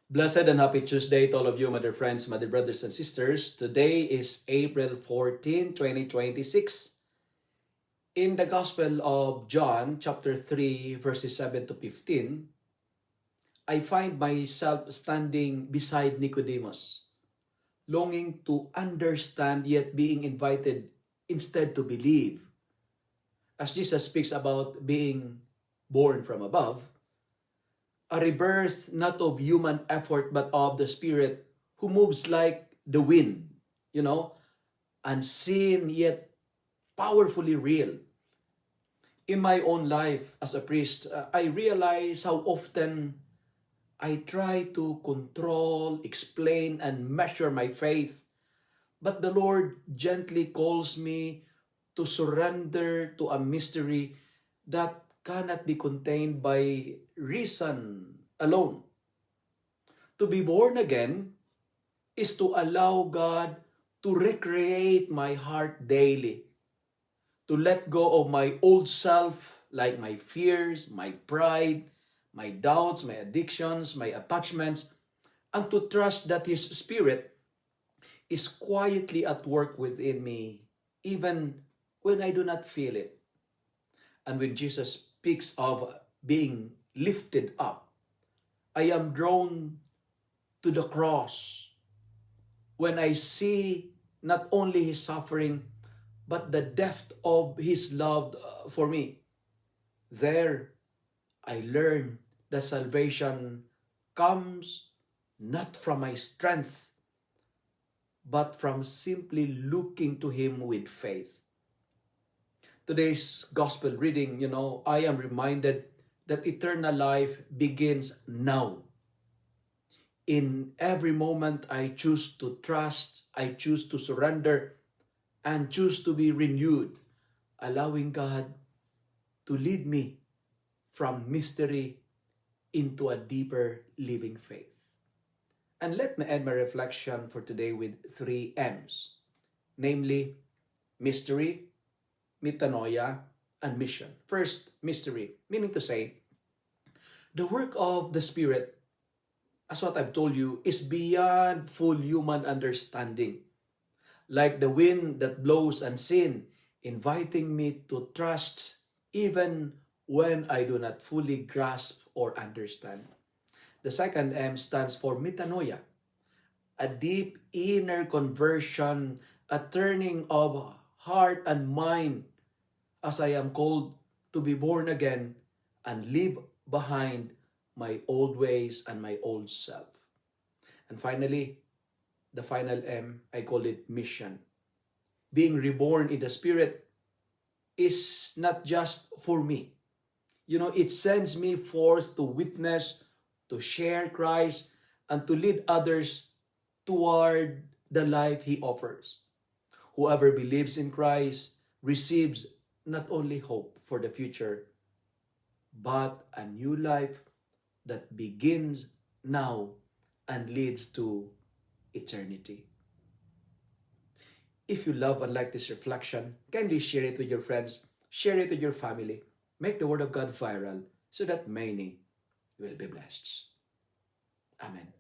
Blessed and happy Tuesday to all of you, my dear friends, my dear brothers and sisters. Today is April 14, 2026. In the Gospel of John, chapter 3, verses 7 to 15, I find myself standing beside Nicodemus, longing to understand yet being invited instead to believe. As Jesus speaks about being born from above, a rebirth not of human effort but of the Spirit who moves like the wind, unseen yet powerfully real. In my own life as a priest, I realize how often I try to control, explain, and measure my faith, but the Lord gently calls me to surrender to a mystery that cannot be contained by reason alone. To be born again is to allow God to recreate my heart daily, to let go of my old self, like my fears, my pride, my doubts, my addictions, my attachments, and to trust that His Spirit is quietly at work within me, even when I do not feel it. And when Jesus speaks of being lifted up, I am drawn to the cross when I see not only His suffering, but the depth of His love for me. There, I learn that salvation comes not from my strength, but from simply looking to Him with faith. Today's gospel reading, I am reminded that eternal life begins now. In every moment, I choose to trust, I choose to surrender, and choose to be renewed, allowing God to lead me from mystery into a deeper living faith. And let me end my reflection for today with 3 M's, namely mystery, metanoia, and mission. First, mystery, meaning to say, the work of the Spirit, as what I've told you, is beyond full human understanding. Like the wind that blows unseen, inviting me to trust even when I do not fully grasp or understand. The second M stands for metanoia, a deep inner conversion, a turning of heart and mind as I am called to be born again and leave behind my old ways and my old self. And finally, the final M, I call it mission. Being reborn in the Spirit is not just for me. It sends me forth to witness, to share Christ, and to lead others toward the life He offers. Whoever believes in Christ receives not only hope for the future, but a new life that begins now and leads to eternity. If you love and like this reflection, kindly share it with your friends, share it with your family, make the Word of God viral so that many will be blessed. Amen.